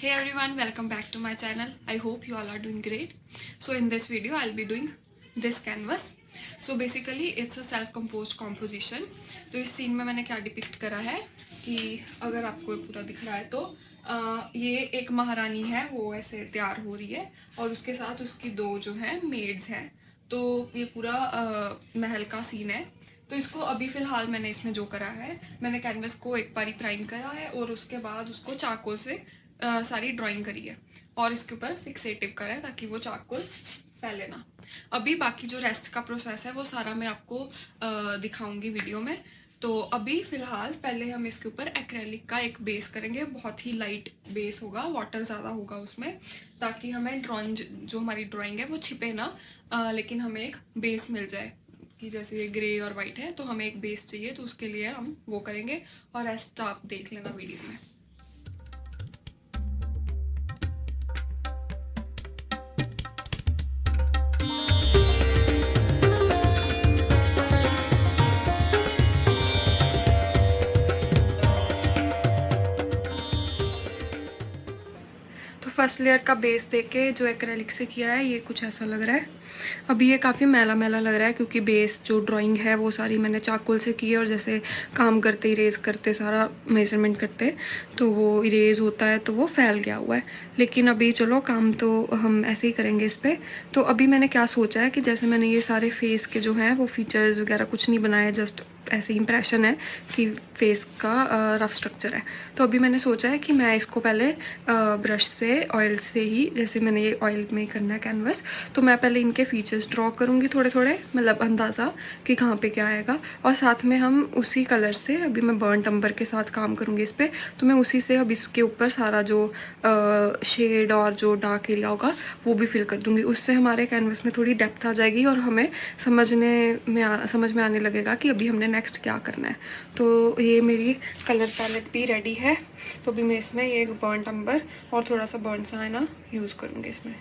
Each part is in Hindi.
Hey everyone, welcome back to my channel. I hope you all are doing great. So in this video I'll be doing this canvas. So basically it's a self composed composition. तो इस सीन में मैंने क्या डिपिक्ट करा है कि अगर आपको पूरा दिख रहा है तो ये एक महारानी है, वो ऐसे तैयार हो रही है और उसके साथ उसकी दो जो है मेड्स हैं। तो ये पूरा महल का सीन है। तो इसको अभी फ़िलहाल मैंने इसमें जो करा है, मैंने कैनवस को एक बारी प्राइम करा है और उसके बाद उसको चारकोल से सारी ड्राइंग करी है और इसके ऊपर फिक्सेटिव करा है ताकि वो चारकोल फैले ना। अभी बाकी जो रेस्ट का प्रोसेस है वो सारा मैं आपको दिखाऊंगी वीडियो में। तो अभी फ़िलहाल पहले हम इसके ऊपर एक्रेलिक का एक बेस करेंगे, बहुत ही लाइट बेस होगा, वाटर ज़्यादा होगा उसमें, ताकि हमें ड्राइंग जो हमारी ड्राइंग है वो छिपे ना, लेकिन हमें एक बेस मिल जाए कि जैसे ये ग्रे और वाइट है तो हमें एक बेस चाहिए, तो उसके लिए हम वो करेंगे और रेस्ट आप देख लेना वीडियो में। तो फर्स्ट लेयर का बेस देके जो एक्रेलिक से किया है ये कुछ ऐसा लग रहा है। अभी ये काफ़ी मैला मैला लग रहा है क्योंकि बेस जो ड्राइंग है वो सारी मैंने चारकोल से की है और जैसे काम करते इरेज करते सारा मेजरमेंट करते तो वो इरेज होता है तो वो फैल गया हुआ है। लेकिन अभी चलो काम तो हम ऐसे ही करेंगे इस पर। तो अभी मैंने क्या सोचा है कि जैसे मैंने ये सारे फेस के जो हैं वो फीचर्स वगैरह कुछ नहीं बनाए, जस्ट ऐसे इंप्रेशन है कि फेस का रफ स्ट्रक्चर है। तो अभी मैंने सोचा है कि मैं इसको पहले ब्रश से ऑयल से ही, जैसे मैंने ये ऑयल में करना है कैनवस, तो मैं पहले इनके फीचर्स ड्रॉ करूँगी थोड़े थोड़े, मतलब अंदाज़ा कि कहाँ पे क्या आएगा। और साथ में हम उसी कलर से, अभी मैं बर्न्ट अम्बर के साथ काम करूँगी इस पर, तो मैं उसी से अब इसके ऊपर सारा जो शेड और जो डार्क एरिया होगा वो भी फिल कर दूँगी। उससे हमारे कैनवस में थोड़ी डेप्थ आ जाएगी और हमें समझ में आने लगेगा कि अभी हमने नेक्स्ट क्या करना है। तो ये मेरी कलर पैलेट भी रेडी है। तो अभी मैं इसमें ये बर्न्ट अम्बर और थोड़ा सा बर्न्ट साइना यूज़ करूँगी इसमें।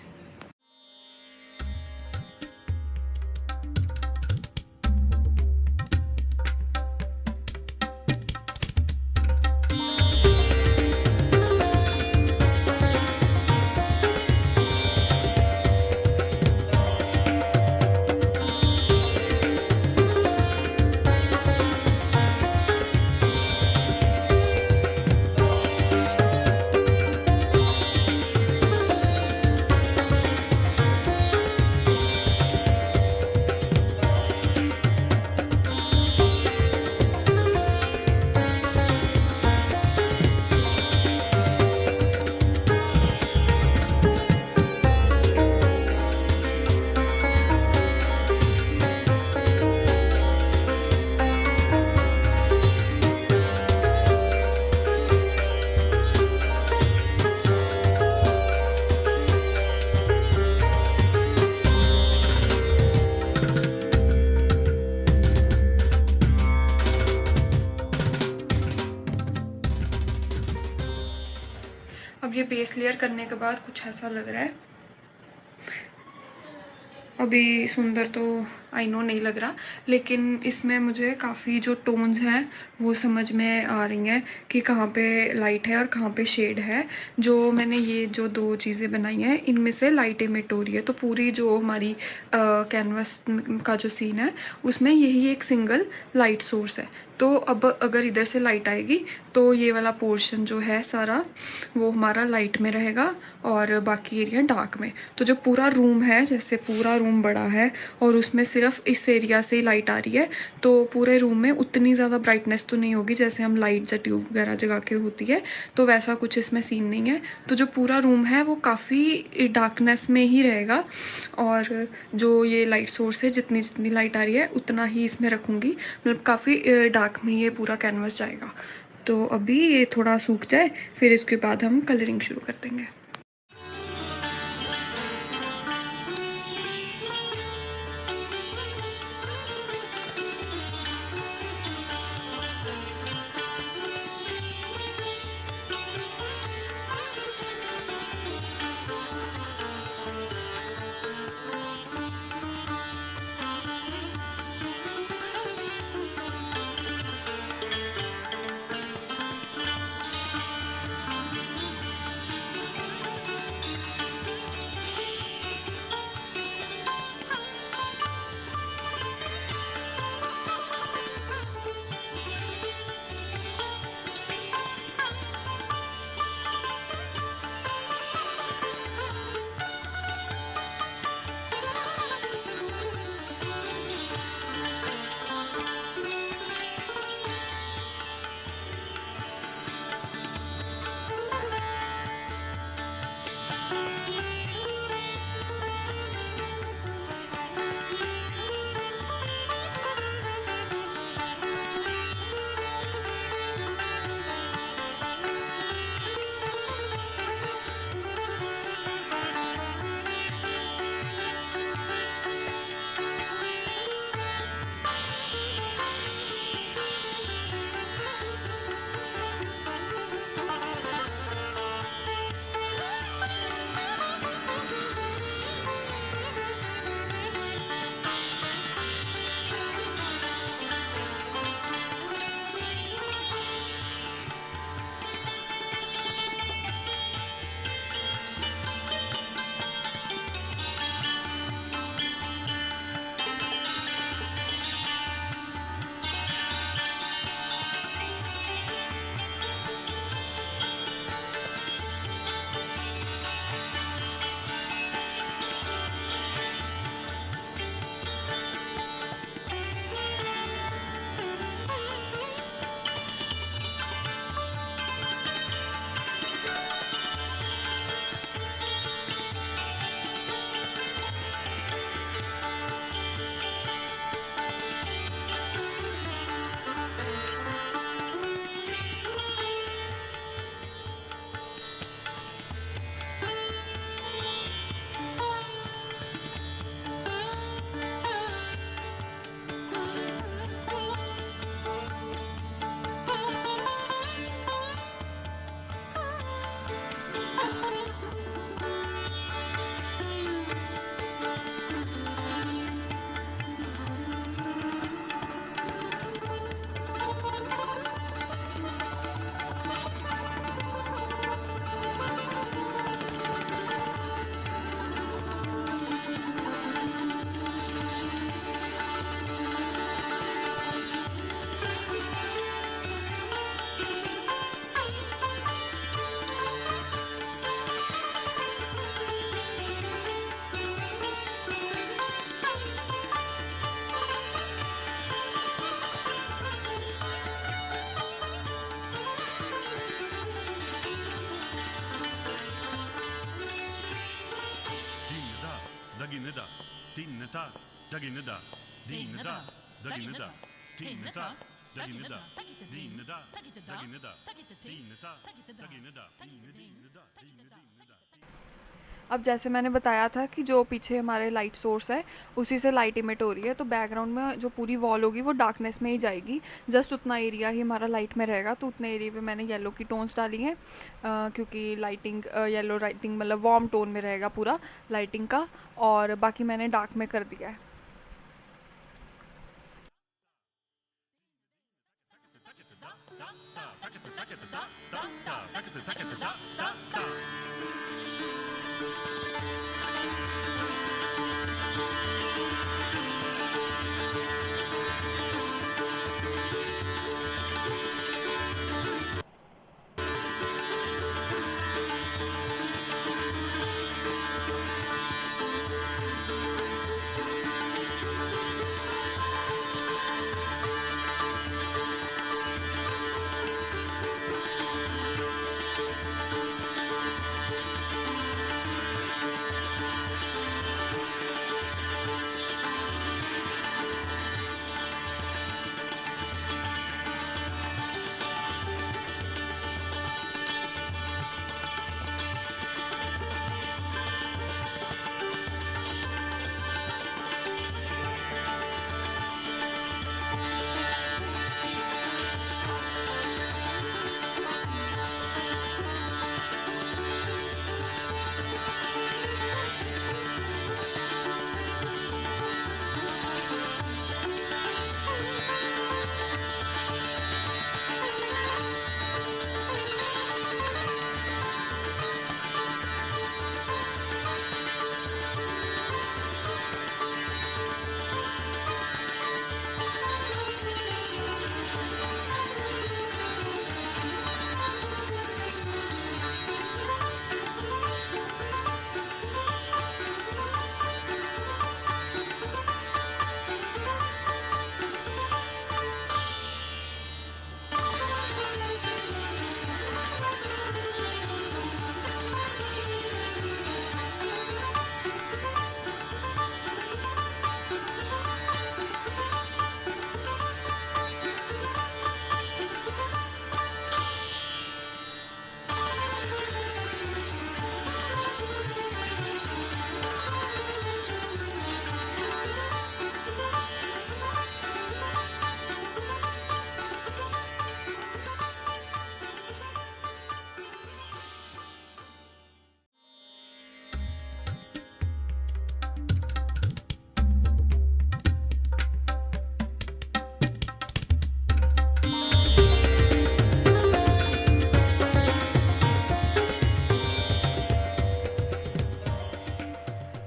अब ये बेस लेयर करने के बाद कुछ ऐसा लग रहा है। अभी सुंदर तो आई नो नहीं लग रहा, लेकिन इसमें मुझे काफ़ी जो टोन्स हैं वो समझ में आ रही हैं कि कहाँ पे लाइट है और कहाँ पे शेड है। जो मैंने ये जो दो चीज़ें बनाई हैं इनमें से लाइट इमिट हो रही है, तो पूरी जो हमारी कैनवस का जो सीन है उसमें यही एक सिंगल लाइट सोर्स है। तो अब अगर इधर से लाइट आएगी तो ये वाला पोर्शन जो है सारा वो हमारा लाइट में रहेगा और बाकी एरिया डार्क में। तो जो पूरा रूम है, जैसे पूरा रूम बड़ा है और उसमें सिर्फ इस एरिया से ही लाइट आ रही है, तो पूरे रूम में उतनी ज़्यादा ब्राइटनेस तो नहीं होगी जैसे हम लाइट या ट्यूब वगैरह जगा के होती है, तो वैसा कुछ इसमें सीन नहीं है। तो जो पूरा रूम है वो काफ़ी डार्कनेस में ही रहेगा और जो ये लाइट सोर्स है जितनी जितनी लाइट आ रही है उतना ही इसमें रखूँगी, मतलब काफ़ी डार्क में ये पूरा कैनवस जाएगा। तो अभी ये थोड़ा सूख जाए फिर इसके बाद हम कलरिंग शुरू कर देंगे। Tinta, daginada, dinada, daginada, tinta, daginada, dinada, daginada, tinta, daginada, dinada. अब जैसे मैंने बताया था कि जो पीछे हमारे लाइट सोर्स है उसी से लाइट इमिट हो रही है, तो बैकग्राउंड में जो पूरी वॉल होगी वो डार्कनेस में ही जाएगी। जस्ट उतना एरिया ही हमारा लाइट में रहेगा, तो उतने एरिया पे मैंने येलो की टोन्स डाली हैं, क्योंकि लाइटिंग येलो लाइटिंग मतलब वार्म टोन में रहेगा पूरा लाइटिंग का, और बाकी मैंने डार्क में कर दिया है।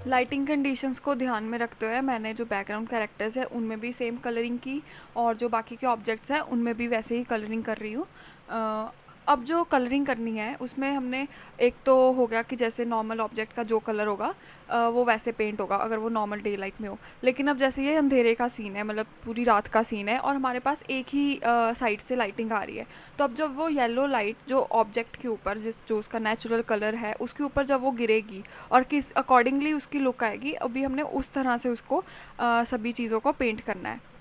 लाइटिंग कंडीशंस को ध्यान में रखते हुए मैंने जो बैकग्राउंड कैरेक्टर्स है उनमें भी सेम कलरिंग की, और जो बाकी के ऑब्जेक्ट्स हैं उनमें भी वैसे ही कलरिंग कर रही हूँ। अब जो कलरिंग करनी है उसमें हमने एक तो हो गया कि जैसे नॉर्मल ऑब्जेक्ट का जो कलर होगा वो वैसे पेंट होगा अगर वो नॉर्मल डे लाइट में हो। लेकिन अब जैसे ये अंधेरे का सीन है, मतलब पूरी रात का सीन है, और हमारे पास एक ही साइड से लाइटिंग आ रही है, तो अब जब वो येलो लाइट जो ऑब्जेक्ट के ऊपर जो उसका नेचुरल कलर है उसके ऊपर जब वो गिरेगी और किस अकॉर्डिंगली उसकी लुक आएगी, अभी हमने उस तरह से उसको सभी चीज़ों को पेंट करना है।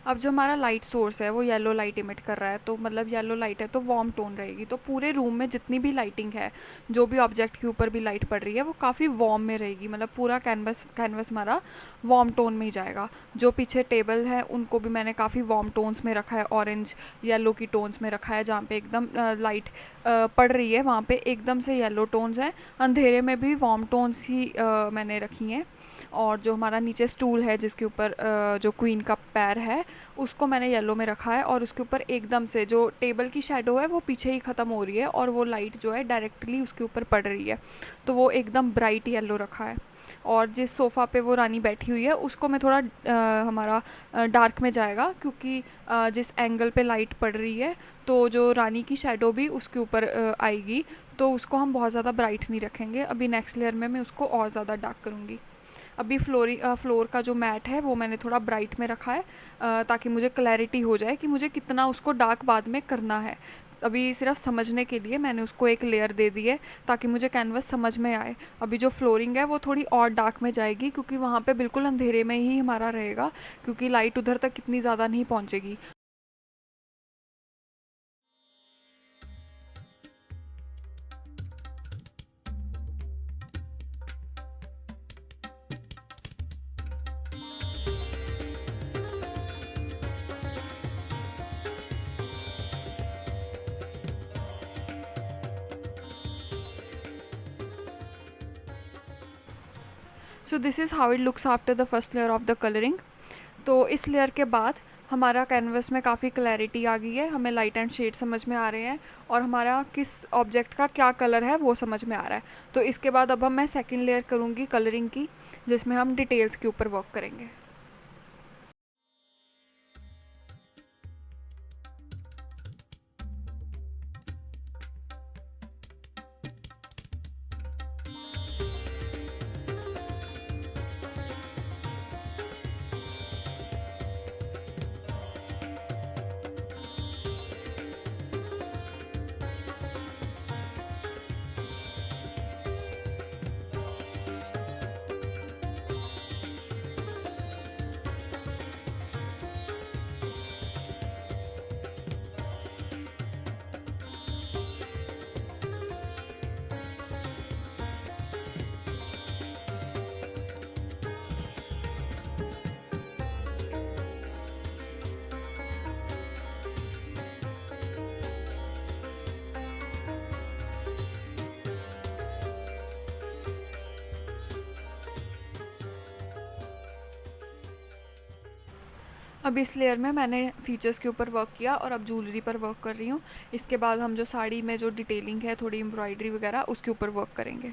अब जो हमारा लाइट सोर्स है वो येलो लाइट इमिट कर रहा है, तो मतलब येलो लाइट है तो वार्म टोन रहेगी, तो पूरे रूम में जितनी भी लाइटिंग है, जो भी ऑब्जेक्ट के ऊपर भी लाइट पड़ रही है वो काफ़ी वार्म में रहेगी, मतलब पूरा कैनवस हमारा वार्म टोन में ही जाएगा। जो पीछे टेबल है उनको भी मैंने काफ़ी वार्म टोन्स में रखा है, ऑरेंज येलो की टोन्स में रखा है, जहाँ पे एकदम लाइट पड़ रही है वहाँ पे एकदम से येलो टोन्स हैं, अंधेरे में भी वार्म टोन्स ही मैंने रखी हैं। और जो हमारा नीचे स्टूल है जिसके ऊपर जो क्वीन का पैर है उसको मैंने येलो में रखा है, और उसके ऊपर एकदम से जो टेबल की शेडो है वो पीछे ही ख़त्म हो रही है और वो लाइट जो है डायरेक्टली उसके ऊपर पड़ रही है, तो वो एकदम ब्राइट येलो रखा है। और जिस सोफ़ा पे वो रानी बैठी हुई है उसको मैं थोड़ा हमारा डार्क में जाएगा, क्योंकि जिस एंगल पे लाइट पड़ रही है तो जो रानी की शेडो भी उसके ऊपर आएगी, तो उसको हम बहुत ज़्यादा ब्राइट नहीं रखेंगे। अभी नेक्स्ट लेयर में मैं उसको और ज़्यादा डार्क करूँगी। अभी फ्लोर का जो मैट है वो मैंने थोड़ा ब्राइट में रखा है, ताकि मुझे क्लैरिटी हो जाए कि मुझे कितना उसको डार्क बाद में करना है। अभी सिर्फ समझने के लिए मैंने उसको एक लेयर दे दी है ताकि मुझे कैनवस समझ में आए। अभी जो फ्लोरिंग है वो थोड़ी और डार्क में जाएगी क्योंकि वहाँ पे बिल्कुल अंधेरे में ही हमारा रहेगा, क्योंकि लाइट उधर तक इतनी ज़्यादा नहीं पहुँचेगी। So this is how it looks after the first layer of the colouring. तो इस लेयर के बाद हमारा कैनवस में काफ़ी क्लैरिटी आ गई है, हमें लाइट एंड शेड समझ में आ रहे हैं और हमारा किस ऑब्जेक्ट का क्या कलर है वो समझ में आ रहा है। तो इसके बाद अब मैं सेकंड लेयर करूँगी कलरिंग की, जिसमें हम डिटेल्स के ऊपर वर्क करेंगे। अब इस लेयर में मैंने फीचर्स के ऊपर वर्क किया और अब ज्वेलरी पर वर्क कर रही हूँ। इसके बाद हम जो साड़ी में जो डिटेलिंग है, थोड़ी एम्ब्रॉयडरी वगैरह, उसके ऊपर वर्क करेंगे।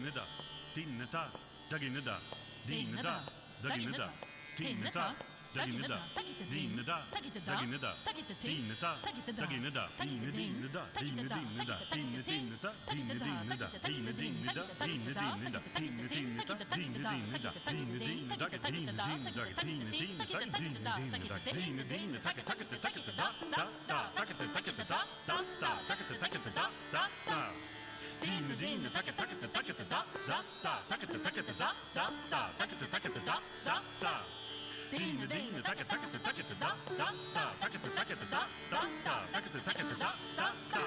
daginida, dinida, daginida, dinida, daginida, dinida, daginida, dinida, daginida, dinida, daginida, dinidinida, dinidinida, dinidinida, dinidinida, dinidinida, dinidinida, dinidinida, dinidinida, dinidinida, dinidinida, dinidinida, dinidinida, takata takata takata da da da takata takata da da da takata takata da da da dinidinida takata takata takata da da da takata takata da da da takata takata da da da dinidinida takata takata takata da da da takata takata da da da takata takata da da da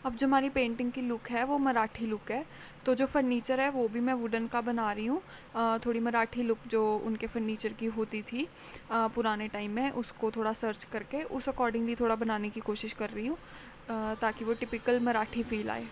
अब जो हमारी पेंटिंग की लुक है वो मराठी लुक है। तो जो फर्नीचर है वो भी मैं वुडन का बना रही हूँ। थोड़ी मराठी लुक जो उनके फर्नीचर की होती थी पुराने टाइम में, उसको थोड़ा सर्च करके उस अकॉर्डिंगली थोड़ा बनाने की कोशिश कर रही हूँ ताकि वो टिपिकल मराठी फील आए।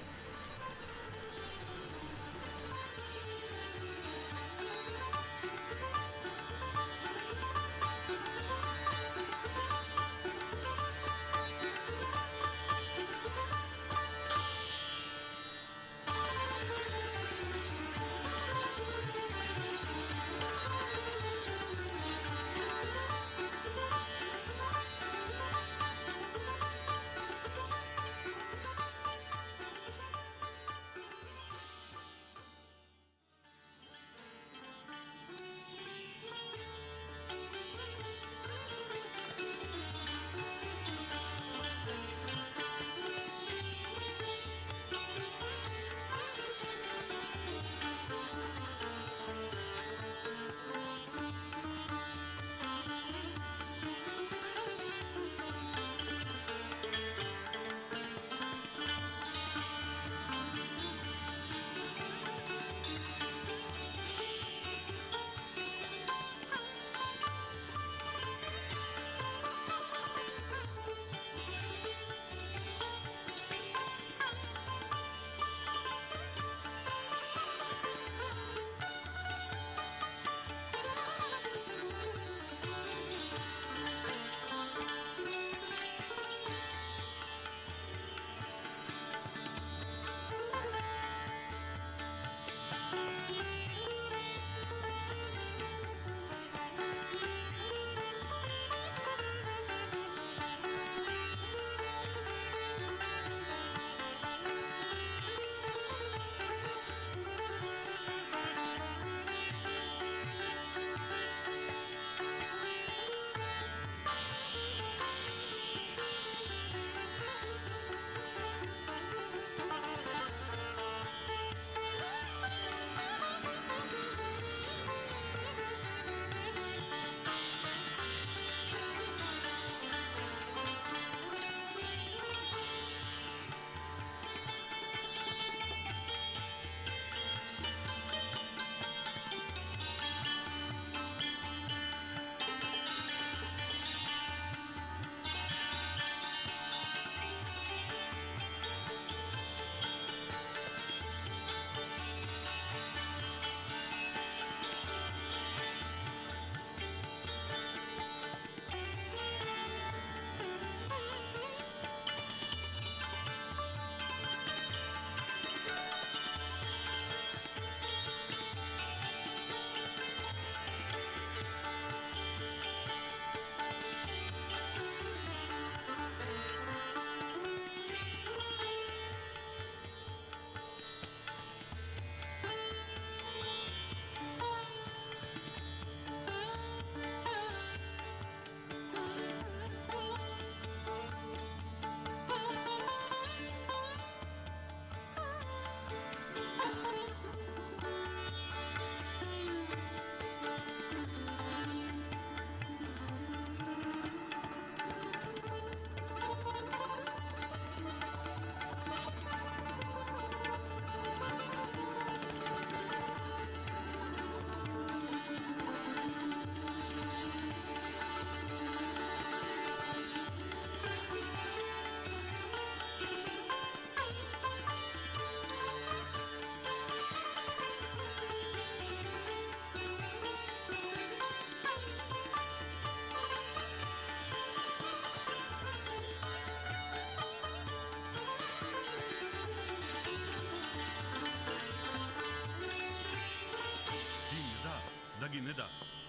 Dignida,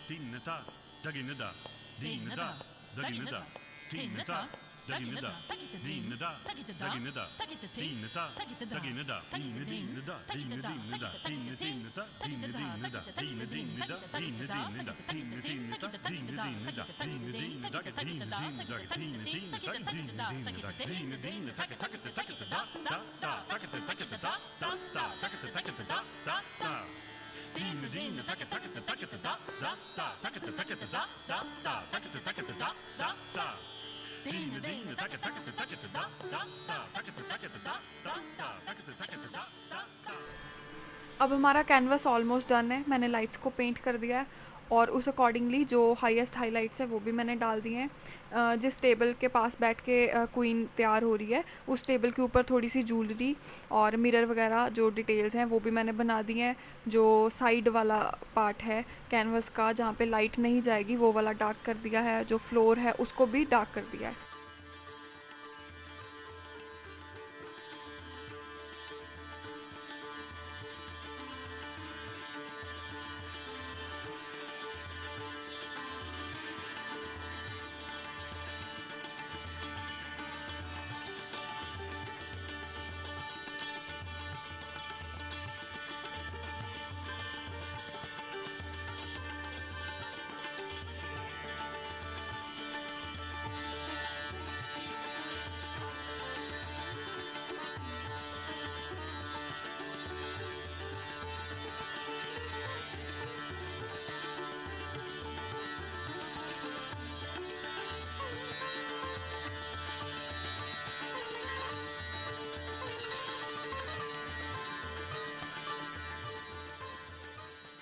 Dignita, Daginida, Dignida, Daginida, Dignita, Daginida, Dignida, Daginida, Dignita, Daginida, Dignida, Dignida, Dignida, Dignida, Dignida, Dignida, Dignida, Dignida, Dignida, अब हमारा कैनवस ऑलमोस्ट डन है, मैंने लाइट्स को पेंट कर दिया है और उस अकॉर्डिंगली जो हाईएस्ट हाईलाइट्स है वो भी मैंने डाल दिए हैं। जिस टेबल के पास बैठ के क्वीन तैयार हो रही है उस टेबल के ऊपर थोड़ी सी ज्वेलरी और मिरर वगैरह जो डिटेल्स हैं वो भी मैंने बना दिए हैं। जो साइड वाला पार्ट है कैनवस का जहाँ पे लाइट नहीं जाएगी वो वाला डार्क कर दिया है, जो फ्लोर है उसको भी डार्क कर दिया है।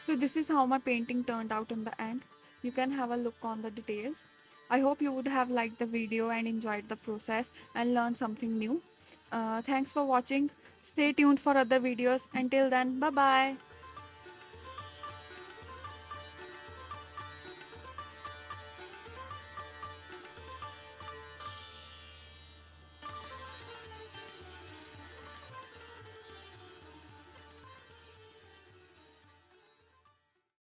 So this is how my painting turned out in the end. You can have a look on the details. I hope you would have liked the video and enjoyed the process and learned something new. Thanks for watching. Stay tuned for other videos. Until then, bye bye.